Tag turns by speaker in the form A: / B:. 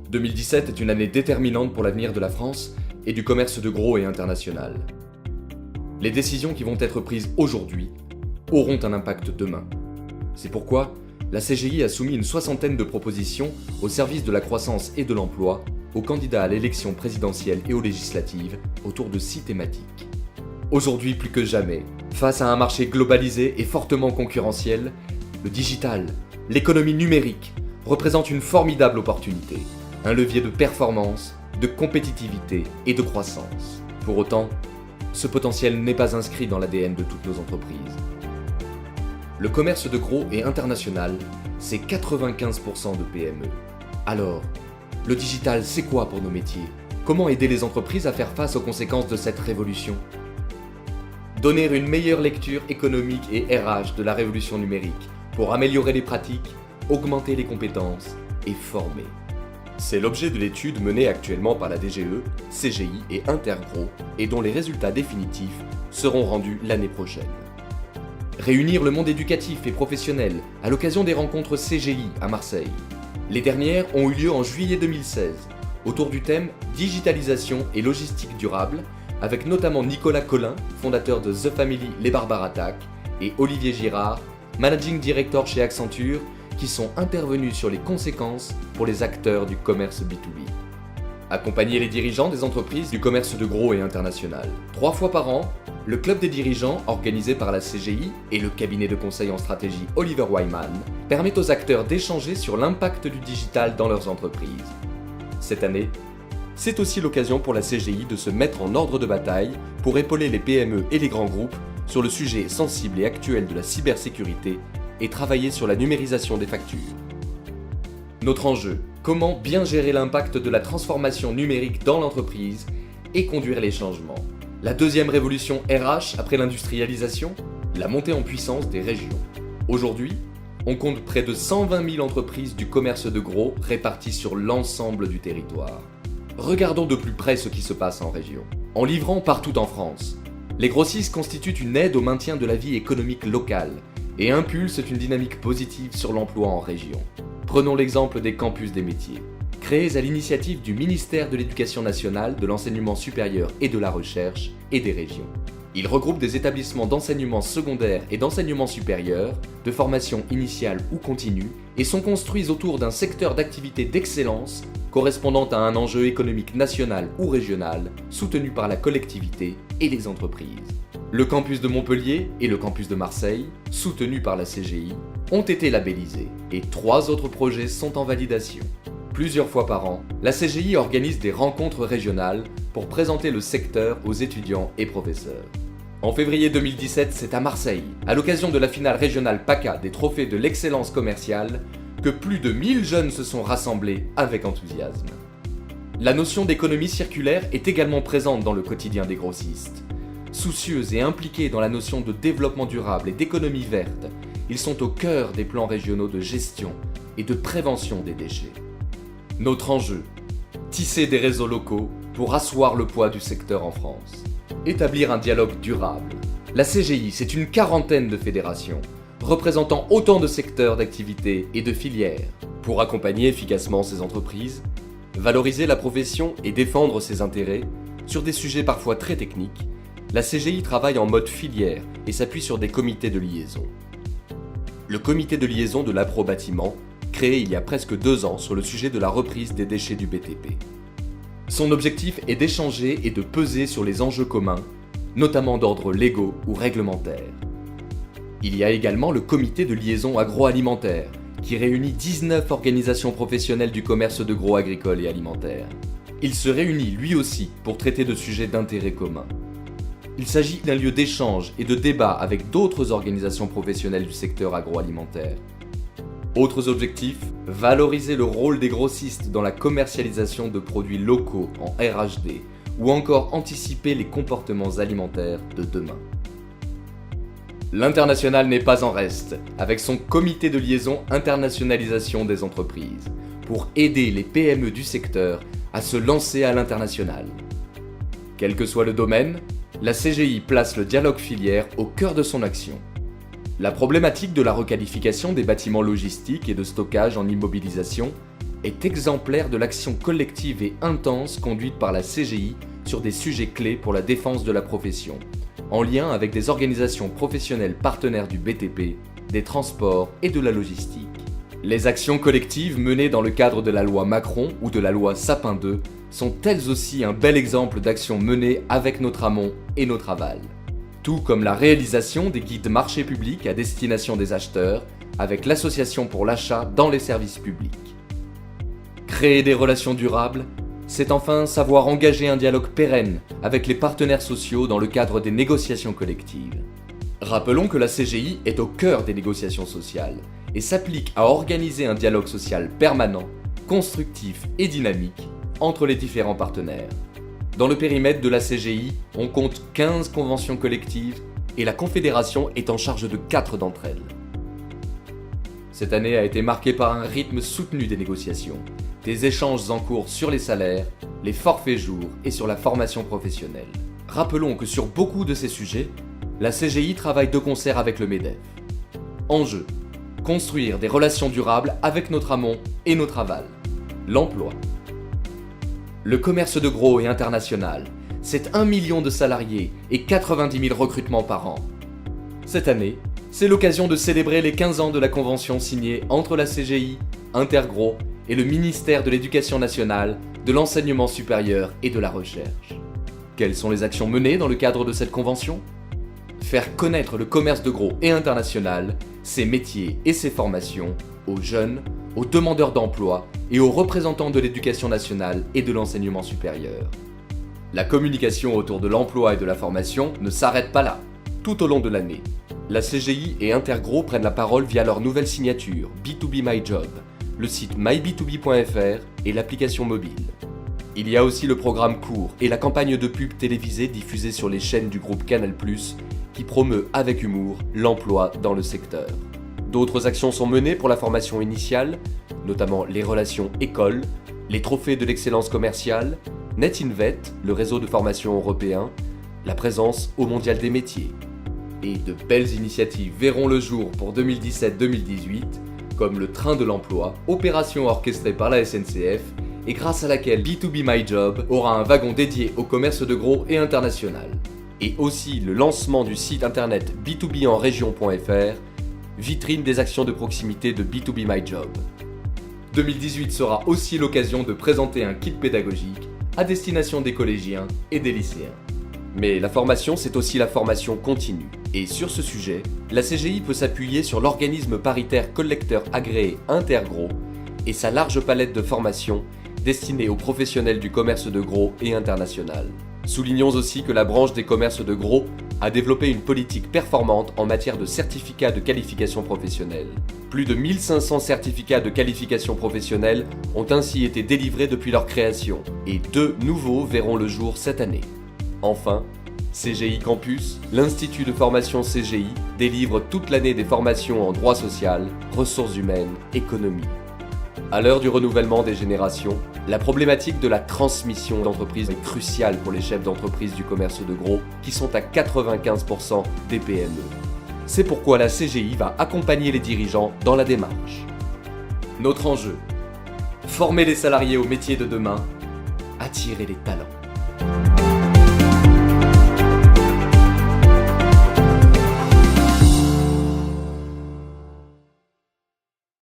A: 2017 est une année déterminante pour l'avenir de la France et du commerce de gros et international. Les décisions qui vont être prises aujourd'hui auront un impact demain. C'est pourquoi la CGI a soumis une soixantaine de propositions au service de la croissance et de l'emploi aux candidats à l'élection présidentielle et aux législatives autour de 6 thématiques. Aujourd'hui plus que jamais, face à un marché globalisé et fortement concurrentiel, le digital, l'économie numérique, représente une formidable opportunité, un levier de performance, de compétitivité et de croissance. Pour autant, ce potentiel n'est pas inscrit dans l'ADN de toutes nos entreprises. Le commerce de gros et international, c'est 95% de PME. Alors, le digital, c'est quoi pour nos métiers? Comment aider les entreprises à faire face aux conséquences de cette révolution? Donner une meilleure lecture économique et RH de la révolution numérique pour améliorer les pratiques, augmenter les compétences et former. C'est l'objet de l'étude menée actuellement par la DGE, CGI et Intergros et dont les résultats définitifs seront rendus l'année prochaine. Réunir le monde éducatif et professionnel à l'occasion des rencontres CGI à Marseille. Les dernières ont eu lieu en juillet 2016, autour du thème « Digitalisation et logistique durable » avec notamment Nicolas Collin, fondateur de The Family Les Barbares Attaques, et Olivier Girard, Managing Director chez Accenture, qui sont intervenus sur les conséquences pour les acteurs du commerce B2B. Accompagner les dirigeants des entreprises du commerce de gros et international. 3 fois par an, le club des dirigeants, organisé par la CGI et le cabinet de conseil en stratégie Oliver Wyman, permet aux acteurs d'échanger sur l'impact du digital dans leurs entreprises. Cette année, c'est aussi l'occasion pour la CGI de se mettre en ordre de bataille pour épauler les PME et les grands groupes sur le sujet sensible et actuel de la cybersécurité et travailler sur la numérisation des factures. Notre enjeu, comment bien gérer l'impact de la transformation numérique dans l'entreprise et conduire les changements. La deuxième révolution RH après l'industrialisation, la montée en puissance des régions. Aujourd'hui, on compte près de 120 000 entreprises du commerce de gros réparties sur l'ensemble du territoire. Regardons de plus près ce qui se passe en région. En livrant partout en France, les grossistes constituent une aide au maintien de la vie économique locale et impulsent une dynamique positive sur l'emploi en région. Prenons l'exemple des campus des métiers. Créés à l'initiative du ministère de l'Éducation nationale, de l'enseignement supérieur et de la recherche et des régions. Ils regroupent des établissements d'enseignement secondaire et d'enseignement supérieur, de formation initiale ou continue, et sont construits autour d'un secteur d'activité d'excellence correspondant à un enjeu économique national ou régional, soutenu par la collectivité et les entreprises. Le campus de Montpellier et le campus de Marseille, soutenus par la CGI, ont été labellisés et 3 autres projets sont en validation. Plusieurs fois par an, la CGI organise des rencontres régionales pour présenter le secteur aux étudiants et professeurs. En février 2017, c'est à Marseille, à l'occasion de la finale régionale PACA des trophées de l'excellence commerciale, que plus de 1000 jeunes se sont rassemblés avec enthousiasme. La notion d'économie circulaire est également présente dans le quotidien des grossistes. Soucieux et impliqués dans la notion de développement durable et d'économie verte, ils sont au cœur des plans régionaux de gestion et de prévention des déchets. Notre enjeu, tisser des réseaux locaux pour asseoir le poids du secteur en France. Établir un dialogue durable. La CGI, c'est une quarantaine de fédérations, représentant autant de secteurs d'activité et de filières. Pour accompagner efficacement ces entreprises, valoriser la profession et défendre ses intérêts, sur des sujets parfois très techniques, la CGI travaille en mode filière et s'appuie sur des comités de liaison. Le comité de liaison de l'Apro-Bâtiment, créé il y a presque 2 ans sur le sujet de la reprise des déchets du BTP. Son objectif est d'échanger et de peser sur les enjeux communs, notamment d'ordre légaux ou réglementaires. Il y a également le comité de liaison agroalimentaire, qui réunit 19 organisations professionnelles du commerce de gros agricole et alimentaire. Il se réunit lui aussi pour traiter de sujets d'intérêt commun. Il s'agit d'un lieu d'échange et de débat avec d'autres organisations professionnelles du secteur agroalimentaire. Autres objectifs, valoriser le rôle des grossistes dans la commercialisation de produits locaux en RHD ou encore anticiper les comportements alimentaires de demain. L'international n'est pas en reste, avec son comité de liaison internationalisation des entreprises, pour aider les PME du secteur à se lancer à l'international. Quel que soit le domaine, la CGI place le dialogue filière au cœur de son action. La problématique de la requalification des bâtiments logistiques et de stockage en immobilisation est exemplaire de l'action collective et intense conduite par la CGI sur des sujets clés pour la défense de la profession, en lien avec des organisations professionnelles partenaires du BTP, des transports et de la logistique. Les actions collectives menées dans le cadre de la loi Macron ou de la loi Sapin 2 sont elles aussi un bel exemple d'actions menées avec notre amont et notre aval. Tout comme la réalisation des guides marchés publics à destination des acheteurs avec l'association pour l'achat dans les services publics. Créer des relations durables, c'est enfin savoir engager un dialogue pérenne avec les partenaires sociaux dans le cadre des négociations collectives. Rappelons que la CGI est au cœur des négociations sociales et s'applique à organiser un dialogue social permanent, constructif et dynamique entre les différents partenaires. Dans le périmètre de la CGI, on compte 15 conventions collectives et la Confédération est en charge de 4 d'entre elles. Cette année a été marquée par un rythme soutenu des négociations, des échanges en cours sur les salaires, les forfaits jours et sur la formation professionnelle. Rappelons que sur beaucoup de ces sujets, la CGI travaille de concert avec le MEDEF. Enjeu: construire des relations durables avec notre amont et notre aval. L'emploi. Le commerce de gros et international, c'est 1 million de salariés et 90 000 recrutements par an. Cette année, c'est l'occasion de célébrer les 15 ans de la convention signée entre la CGI, Intergros et le ministère de l'Éducation nationale, de l'enseignement supérieur et de la recherche. Quelles sont les actions menées dans le cadre de cette convention ? Faire connaître le commerce de gros et international, ses métiers et ses formations, aux jeunes, aux demandeurs d'emploi et aux représentants de l'éducation nationale et de l'enseignement supérieur. La communication autour de l'emploi et de la formation ne s'arrête pas là. Tout au long de l'année, la CGI et Intergros prennent la parole via leur nouvelle signature B2B My Job, le site myb2b.fr et l'application mobile. Il y a aussi le programme court et la campagne de pub télévisée diffusée sur les chaînes du groupe Canal+, qui promeut avec humour l'emploi dans le secteur. D'autres actions sont menées pour la formation initiale, notamment les relations écoles, les trophées de l'excellence commerciale, NetInvet, le réseau de formation européen, la présence au Mondial des métiers. Et de belles initiatives verront le jour pour 2017-2018, comme le Train de l'emploi, opération orchestrée par la SNCF, et grâce à laquelle B2B My Job aura un wagon dédié au commerce de gros et international. Et aussi le lancement du site internet b2benregion.fr, vitrine des actions de proximité de B2B My Job. 2018 sera aussi l'occasion de présenter un kit pédagogique à destination des collégiens et des lycéens. Mais la formation, c'est aussi la formation continue. Et sur ce sujet, la CGI peut s'appuyer sur l'organisme paritaire collecteur agréé Intergros et sa large palette de formations destinée aux professionnels du commerce de gros et international. Soulignons aussi que la branche des commerces de gros a développé une politique performante en matière de certificats de qualification professionnelle. Plus de 1500 certificats de qualification professionnelle ont ainsi été délivrés depuis leur création, et 2 nouveaux verront le jour cette année. Enfin, CGI Campus, l'Institut de formation CGI, délivre toute l'année des formations en droit social, ressources humaines, économie. À l'heure du renouvellement des générations, la problématique de la transmission d'entreprise est cruciale pour les chefs d'entreprise du commerce de gros, qui sont à 95% des PME. C'est pourquoi la CGI va accompagner les dirigeants dans la démarche. Notre enjeu: former les salariés aux métiers de demain, attirer les talents.